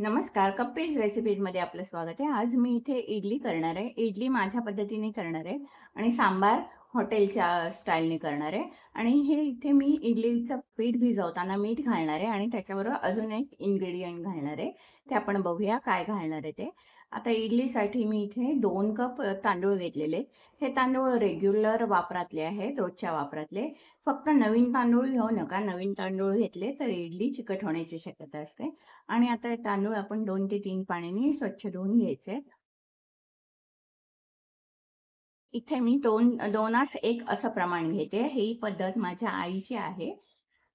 नमस्कार, कप्पीज रेसिपीजमध्ये आपलं स्वागत आहे. आज मी इथे इडली करणार आहे. इडली माझ्या पद्धतीने करणार आहे आणि सांबार हॉटेलच्या स्टाईलने करणार आहे. आणि हे इथे मी इडलीचं पीठ भिजवताना मीठ घालणार आहे आणि त्याच्याबरोबर अजून एक इन्ग्रेडियंट घालणार आहे. ते आपण बघूया काय घालणार आहे ते. आता इडलीसाठी मी इथे 2 कप तांदूळ घेतलेले. हे तांदूळ रेग्युलर वापरातले आहेत, रोजच्या वापरातले. फक्त नवीन तांदूळ घेऊ नका. नवीन तांदूळ घेतले तर इडली चिकट होण्याची शक्यता असते. आणि आता हे तांदूळ आपण 2 ते 3 पाण्याने स्वच्छ धुवून घ्यायचे. इथे मी 2 1 असं प्रमाण घेते. ही पद्धत माझ्या आईची आहे.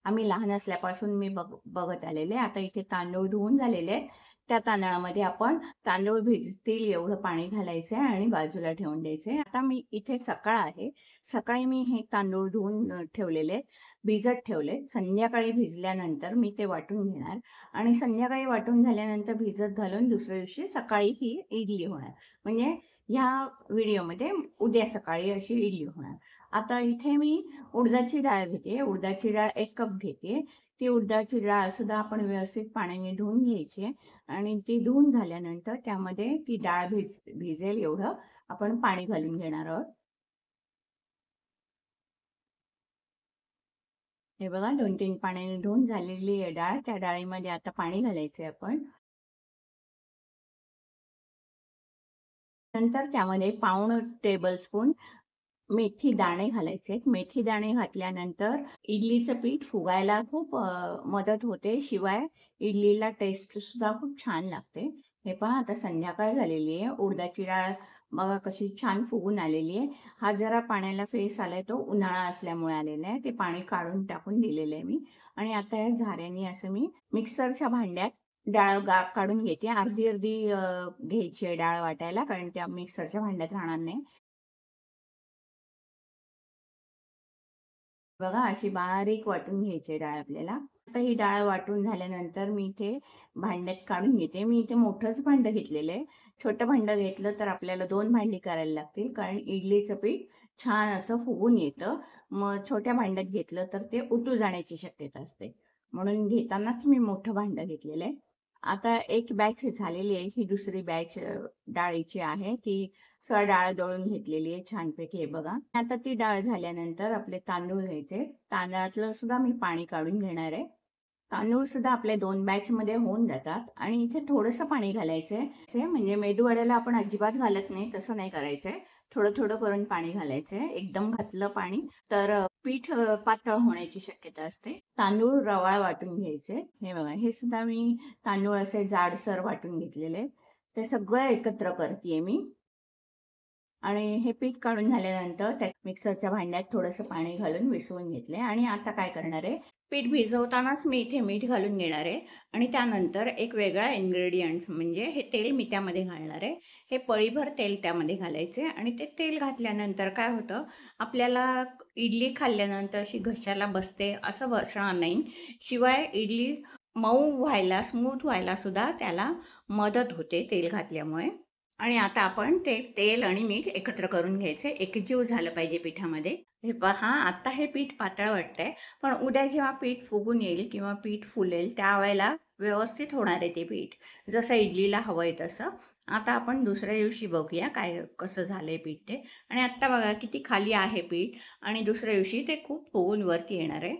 आम्ही लहान असल्यापासून मी बघत आलेले. आता इथे तांदूळ धुवून झालेले आहेत. त्या तांदळामध्ये आपण तांदूळ भिजतील एवढं पाणी घालायचं आहे आणि बाजूला ठेवून द्यायचे. आता मी इथे सकाळ आहे. सकाळी मी हे तांदूळ धुवून ठेवलेले, भिजत ठेवले. संध्याकाळी भिजल्यानंतर मी ते वाटून घेणार आणि संध्याकाळी वाटून झाल्यानंतर भिजत घालून दुसऱ्या दिवशी सकाळी ही इडली होणार. म्हणजे ह्या व्हिडिओमध्ये उद्या सकाळी अशी इडली होणार. आता इथे मी उडदाची डाळ घेते. उडदाची डाळ 1 कप घेते. ती उडदाची डाळ सुद्धा आपण व्यवस्थित पाण्याने धुवून घ्यायची आणि ती धुवून झाल्यानंतर त्यामध्ये ती डाळ भिजेल एवढं आपण पाणी घालून घेणार आहोत. हे बघा 2-3 पाण्याने धुवून झालेली आहे डाळ. त्या डाळीमध्ये आता पाणी घालायचंय आपण. नंतर त्यामध्ये पाऊण टेबलस्पून मेथी दाणे घालायचे. मेथी दाणे घातल्यानंतर इडलीचं पीठ फुगायला खूप मदत होते. शिवाय इडलीला टेस्ट सुद्धा खूप छान लागते. हे पहा आता संध्याकाळ झालेली आहे. उडदाची डाळ बघा कशी छान फुगून आलेली आहे. हा जरा पाण्याला फेस आलाय, तो उन्हाळा असल्यामुळे आलेला आहे. ते पाणी काढून टाकून दिलेलं आहे मी. आणि आता या झाऱ्याने असं मी मिक्सरच्या भांड्यात डाळ काढून घेते. अर्धी अर्धी घ्यायची आहे डाळ वाटायला, कारण त्या मिक्सरच्या भांड्यात राहणार नाही. बघा अशी बारीक वाटून घ्यायची डाळ आपल्याला. आता ही डाळ वाटून झाल्यानंतर मी इथे भांड्यात काढून घेते. मी इथे मोठंच भांडं घेतलेलं आहे. छोटं भांडं घेतलं तर आपल्याला 2 भांडी करायला लागतील, कारण इडलीचं पीठ छान असं फुगून येतं. मग छोट्या भांड्यात घेतलं तर ते उतू जाण्याची शक्यता असते. म्हणून घेतानाच मी मोठं भांडं घेतलेलं आहे. आता एक बॅच झालेली आहे. ही दुसरी बॅच डाळीची आहे. ती डाळ दळून घेतलेली आहे छानपैकी. हे बघा. आता ती डाळ झाल्यानंतर आपले तांदूळ घ्यायचे. तांदळातलं सुद्धा मी पाणी काढून घेणार आहे. तांदूळ सुद्धा आपले 2 बॅचमध्ये होऊन जातात आणि इथे थोडंसं पाणी घालायचंय. म्हणजे मेदूवड्याला आपण अजिबात घालत नाही, तसं नाही करायचंय. थोडं-थोडं करून पाणी घालायचंय. एकदम घातलं पाणी तर पीठ पातळ होण्याची शक्यता असते. तांदूळ रवाळ वाटून घ्यायचे. हे बघा, हे सुद्धा मी तांदूळ असे जाडसर वाटून घेतलेले. ते सगळं एकत्र करतेय मी. आणि हे पीठ काढून झाल्यानंतर त्या मिक्सरच्या भांड्यात थोडंसं पाणी घालून विसळून घेतले. आणि आता काय करणार आहे, पीठ भिजवतानाच मी इथे मीठ घालून घेणार आहे आणि त्यानंतर एक वेगळा इन्ग्रेडियंट म्हणजे हे तेल मी त्यामध्ये घालणार आहे. हे पळीभर तेल त्यामध्ये घालायचे आणि ते तेल घातल्यानंतर काय होतं, आपल्याला इडली खाल्ल्यानंतर अशी घशाला बसते असं बसणार नाही. शिवाय इडली मऊ व्हायला, स्मूथ व्हायला सुद्धा त्याला मदत होते तेल घातल्यामुळे. आणि आता आपण ते तेल आणि मीठ एकत्र करून घ्यायचे. एकजीव झालं पाहिजे पिठामध्ये. हे पहा, आता हे पीठ पातळ वाटतंय, पण उद्या जेव्हा पीठ फुगून येईल किंवा पीठ फुलेल त्यावेळेला व्यवस्थित होणार आहे ते पीठ, जसं इडलीला हवंय तसं. आता आपण दुसऱ्या दिवशी बघूया काय कसं झालंय पीठ ते. आणि आत्ता बघा किती खाली आहे पीठ आणि दुसऱ्या दिवशी ते खूप फुगून वरती येणार आहे.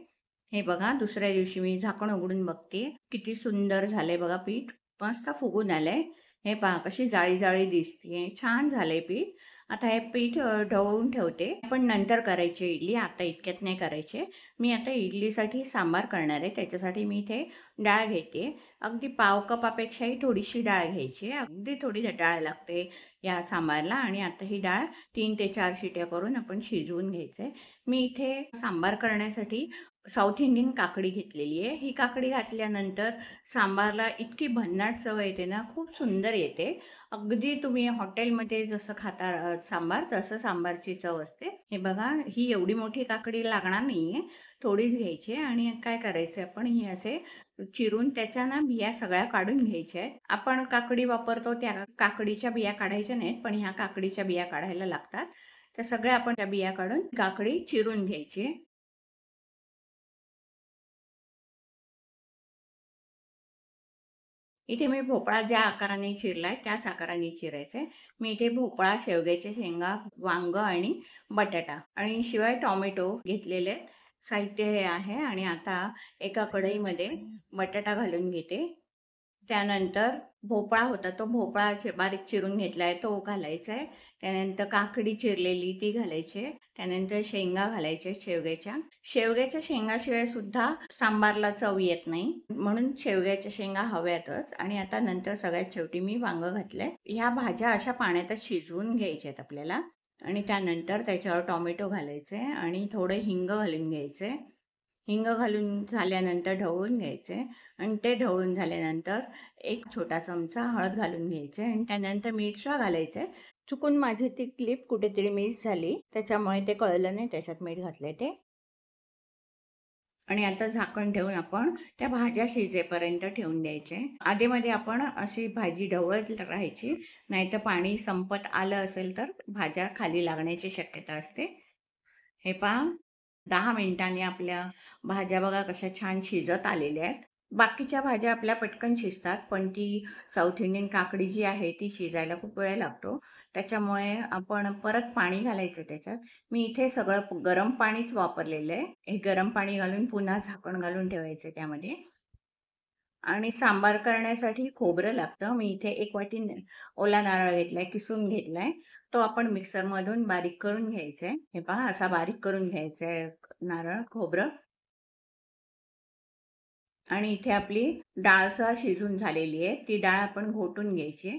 हे बघा, दुसऱ्या दिवशी मी झाकण उघडून बघते. किती सुंदर झालंय बघा पीठ. मस्त फुगून आलंय. हे पहा कशी जाळी-जाळी दिसतीये. छान झालंय पीठ. आता हे पीठ ढवळून ठेवते. पण नंतर करायची इडली, आता इतक्यात नाही करायची. मी आता इडलीसाठी सांबार करणार आहे. त्याच्यासाठी मी इथे डाळ घेते. अगदी पाव कपापेक्षाही थोडीशी डाळ घ्यायची. अगदी थोडी डाळ लागते या सांबारला. आणि आता ही डाळ 3 ते 4 शिट्या करून आपण शिजवून घ्यायचंय. मी इथे सांबार करण्यासाठी साऊथ इंडियन काकडी घेतलेली आहे. ही काकडी घातल्यानंतर सांबारला इतकी भन्नाट चव येते ना, खूप सुंदर येते. अगदी तुम्ही हॉटेलमध्ये जसं खाता सांबार, तसं सांबारची चव असते. हे बघा, ही एवढी मोठी काकडी लागणार नाहीये. थोडीच घ्यायची आणि काय करायचं, आपण ही असे चिरून त्याच्या ना बिया सगळ्या काढून घ्यायच्या आहेत. आपण काकडी वापरतो त्या काकडीच्या बिया काढायच्या नाहीत, पण ह्या काकडीच्या बिया काढायला लागतात. त्या सगळ्या आपण त्या बिया काढून काकडी चिरून घ्यायची. इथे मी भोपळा ज्या आकाराने चिरलाय त्याच आकाराने चिरायचा आहे. मी इथे भोपळा, शेवग्याच्या शेंगा, वांग आणि बटाटा आणि शिवाय टोमॅटो घेतलेले आहेत. साहित्य हे आहे आणि आता एका कढईमध्ये बटाटा घालून घेते. त्यानंतर भोपळा होता तो भोपळा बारीक चिरून घेतलाय तो घालायचा आहे. त्यानंतर काकडी चिरलेली ती घालायची आहे. त्यानंतर शेंगा घालायच्या शेवग्याच्या. शेवग्याच्या शेंगाशिवाय सुद्धा सांबारला चव येत नाही. म्हणून शेवग्याच्या शेंगा हव्यातच. आणि आता नंतर सगळ्यात शेवटी मी वांग घातलंय. ह्या भाज्या अशा पाण्यातच शिजवून घ्यायच्या आहेत आपल्याला. आणि त्यानंतर त्याच्यावर टोमॅटो घालायचे आणि थोडं हिंग घालून घ्यायचे. हिंग घालून झाल्यानंतर ढवळून घ्यायचे आणि ते ढवळून झाल्यानंतर एक छोटा चमचा हळद घालून घ्यायचे आणि त्यानंतर मीठसुद्धा घालायचे. चुकून माझी ती क्लिप कुठेतरी मिस झाली त्याच्यामुळे ते कळलं नाही त्याच्यात मीठ घातले ते. आणि आता झाकण ठेवून आपण त्या भाज्या शिजेपर्यंत ठेवून द्यायचे. आधीमध्ये आपण अशी भाजी ढवळत राहायची, नाहीतर पाणी संपत आलं असेल तर भाज्या खाली लागण्याची शक्यता असते. हे पहा 10 मिनिटांनी आपल्या भाज्या बघा कशा छान शिजत आलेल्या आहेत. बाकीच्या भाज्या आपल्या पटकन शिजतात, पण ती साऊथ इंडियन काकडी जी आहे ती शिजायला खूप वेळ लागतो. त्याच्यामुळे आपण परत पाणी घालायचं त्याच्यात. मी इथे सगळं गरम पाणीच वापरलेलं आहे. हे गरम पाणी घालून पुन्हा झाकण घालून ठेवायचं त्यामध्ये. आणि सांबार करण्यासाठी खोबरं लागतं. मी इथे 1 वाटी ओला नारळ घेतलाय, किसून घेतलाय. तो आपण मिक्सरमधून बारीक करून घ्यायचा आहे. हे पहा असा बारीक करून घ्यायचा आहे नारळ, खोबरं. आणि इथे आपली डाळसुद्धा शिजून झालेली आहे. ती डाळ आपण घोटून घ्यायची.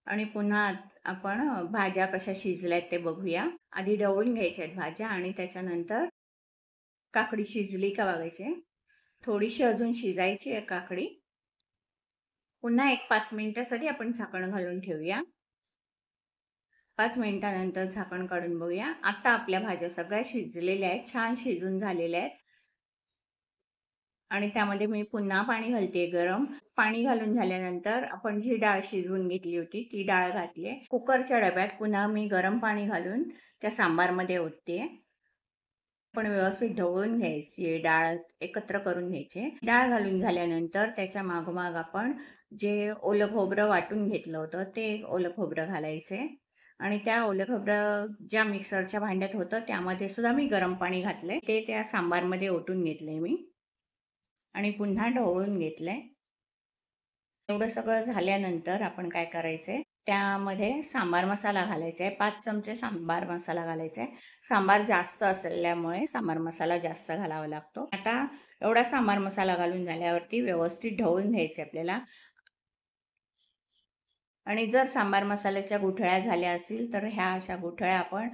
आणि पुन्हा आपण भाज्या कशा शिजल्यात ते बघूया. आधी ढवळून घ्यायच्या आहेत भाज्या आणि त्याच्यानंतर काकडी शिजली का बघायची. थोडीशी अजून शिजायची आहे काकडी. पुन्हा एक 5 मिनिटासाठी आपण झाकण घालून ठेवूया. 5 मिनिटानंतर झाकण काढून बघूया. आता आपल्या भाज्या सगळ्या शिजलेल्या आहेत, छान शिजून झालेल्या आहेत. आणि त्यामध्ये मी पुन्हा पाणी घालते गरम. पाणी घालून झाल्यानंतर आपण जी डाळ शिजवून घेतली होती ती डाळ घातली. कुकरच्या डब्यात पुन्हा मी गरम पाणी घालून त्या सांबारमध्ये ओतते. पण व्यवस्थित ढवळून घ्यायची डाळ, एकत्र करून घ्यायची. डाळ घालून झाल्यानंतर त्याच्या मागोमाग आपण जे ओलं खोबरं वाटून घेतलं होतं ते ओलं खोबरं घालायचे. आणि त्या ओलं खोबरं ज्या मिक्सरच्या भांड्यात होतं त्यामध्ये सुद्धा मी गरम पाणी घातलंय. ते त्या सांबारमध्ये ओतून घेतलंय मी आणि पुन्हा ढवळून घेतलंय. एवढं सगळं झाल्यानंतर आपण काय करायचंय, त्यामध्ये सांबार मसाला घालायचा आहे. 5 चमचे सांबार मसाला घालायचा आहे. सांबार जास्त असल्यामुळे सांबार मसाला जास्त घालावा लागतो. आता एवढा सांबार मसाला घालून झाल्यावरती व्यवस्थित ढवळून घ्यायचे आपल्याला. आणि जर सांबार मसाल्याच्या गुठळ्या झाल्या असतील तर ह्या अशा गुठळ्या आपण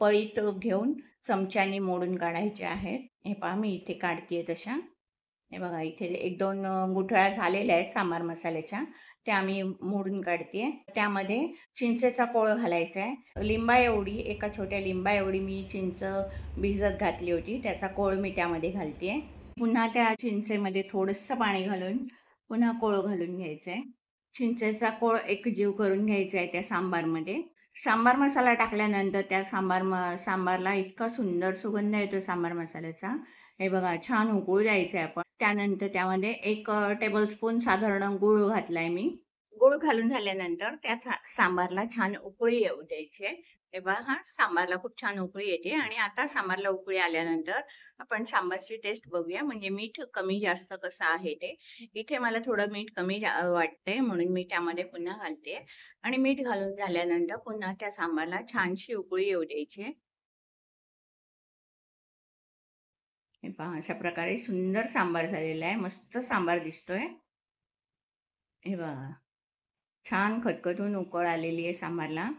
पळीत घेऊन चमच्याने मोडून काढायच्या आहेत. हे पहा मी इथे काढतेय तशा. हे बघा इथे 1-2 गुठळ्या झालेल्या आहेत सांबार मसाल्याच्या. त्या मी मोडून काढतेय. त्यामध्ये चिंचेचा कोळ घालायचा आहे. लिंबा एवढी, एका छोट्या लिंबा एवढी मी चिंच भिजत घातली होती. त्याचा कोळ मी त्यामध्ये घालतेय. पुन्हा त्या चिंचेमध्ये थोडंसं पाणी घालून पुन्हा कोळ घालून घ्यायचा आहे. चिंचेचा कोळ एकजीव करून घ्यायचा आहे त्या सांबारमध्ये. सांबार मसाला टाकल्यानंतर त्या सांबारला इतका सुंदर सुगंध येतो सांबार मसाल्याचा. हे बघा छान उकळू द्यायचं आहे आपण. त्यानंतर त्यामध्ये 1 टेबलस्पून साधारण गूळ घातलाय मी. गूळ घालून झाल्यानंतर त्या सांबारला छान उकळी येऊ द्यायची आहे. हे पहा हा सांबारला खूप छान उकळी येते. आणि आता सांबारला उकळी आल्यानंतर आपण सांबारची टेस्ट बघूया, म्हणजे मीठ कमी जास्त कसं आहे ते. इथे मला थोडं मीठ कमी वाटतंय म्हणून मी त्यामध्ये पुन्हा घालते. आणि मीठ घालून झाल्यानंतर पुन्हा त्या सांबारला छानशी उकळी येऊ द्यायची. हे पहा अशा प्रकारे सुंदर सांबार झालेला आहे. मस्त सांबार दिसतोय. हे बघा छान खदखदून उकळ आलेली आहे सांबारला.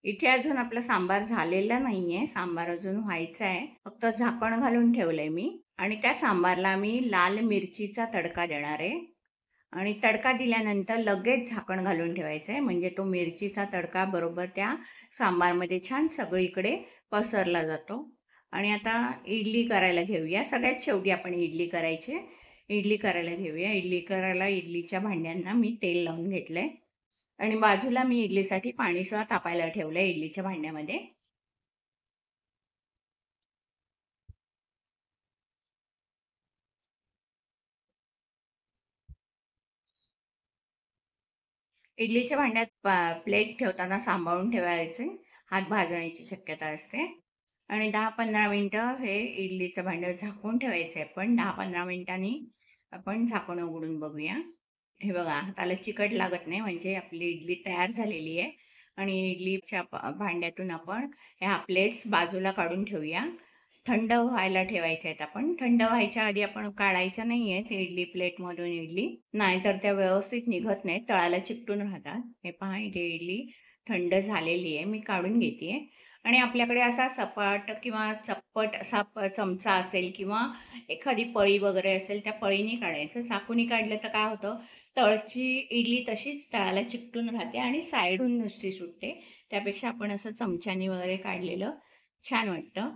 इथे अजून आपला सांबार झालेला नाहीये. सांबार अजून व्हायचा आहे. फक्त झाकण घालून ठेवलंय मी. आणि त्या सांबारला मी लाल मिरचीचा तडका देणार आहे. आणि तडका दिल्यानंतर लगेच झाकण घालून ठेवायचं आहे, म्हणजे तो मिरचीचा तडका बरोबर त्या सांबारमध्ये छान सगळीकडे पसरला जातो. आणि आता इडली करायला घेऊया. सगळ्यात शेवटी आपण इडली करायची. इडली करायला घेऊया. इडली करायला इडलीच्या भांड्यांना मी तेल लावून घेतलंय. आणि बाजूला मी इडलीसाठी पाणीसुद्धा तापायला ठेवलंय इडलीच्या भांड्यामध्ये. इडलीच्या भांड्यात प्लेट ठेवताना सांभाळून ठेवायचे. हात भाजण्याची शक्यता असते. आणि 10-15 मिनिटं हे इडलीचं भांडं झाकून ठेवायचं आहे. पण 10-15 मिनिटांनी आपण झाकण उघडून बघूया. हे बघा हाताला चिकट लागत नाही म्हणजे आपली इडली तयार झालेली आहे. आणि इडलीच्या भांड्यातून आपण ह्या प्लेट्स बाजूला काढून ठेवूया. थंड व्हायला ठेवायच्या आहेत आपण. थंड व्हायच्या आधी आपण काढायच्या नाही आहेत इडली प्लेटमधून इडली. नाहीतर त्या व्यवस्थित निघत नाहीत, तळाला चिकटून राहतात. हे पहा इथे इडली थंड झालेली आहे. मी काढून घेते आणि आपल्याकडे असा सपाट किंवा चप्पट असा चमचा असेल किंवा एखादी पळी वगैरे असेल त्या पळीने काढायचं. चाकूनी काढलं तर काय होतं, तळची इडली तशीच तळाला चिकटून राहते आणि साईडून नुसती सुटते. त्यापेक्षा आपण असं चमच्यानी वगैरे काढलेलं छान वाटतं.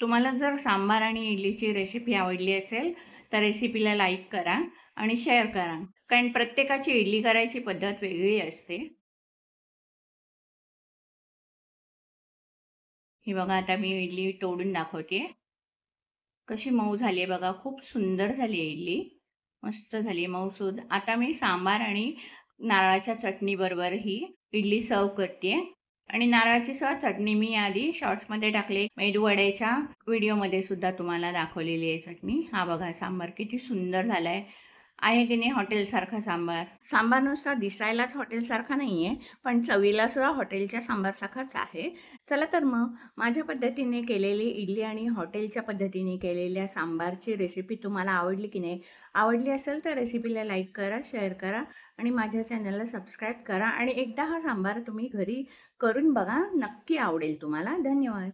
तुम्हाला जर सांबार आणि इडलीची रेसिपी आवडली असेल तर रेसिपीला लाईक करा आणि शेअर करा. कारण प्रत्येकाची इडली करायची पद्धत वेगळी असते. ही बघा आता मी इडली तोडून दाखवते. कशी मऊ झाली आहे बघा. खूप सुंदर झाली आहे इडली. मस्त झाली आहे मऊसूद. आता मी सांबार आणि नारळाच्या चटणीबरोबर ही इडली सर्व्ह करते आणि नारळाची चटणी मी आधी शॉर्ट्समध्ये टाकले. मेदूवड्याच्या व्हिडिओमध्ये सुद्धा तुम्हाला दाखवलेली आहे चटणी. हा बघा सांबार किती सुंदर झाला आहे की नाही हॉटेलसारखा सांबार. सांबार नुसता दिसायलाच हॉटेलसारखा नाही आहे, पण चवीला सुद्धा हॉटेलच्या सांबारसारखाच आहे. चला तर मग माझ्या पद्धतीने केलेली इडली आणि हॉटेलच्या पद्धतीने केलेल्या सांबारची रेसिपी तुम्हाला आवडली की नाही? आवडली असेल तर रेसिपीला लाईक करा, शेअर करा आणि माझ्या चॅनलला सबस्क्राईब करा आणि एकदा हा सांबार तुम्ही घरी करून बघा. नक्की आवडेल तुम्हाला. धन्यवाद.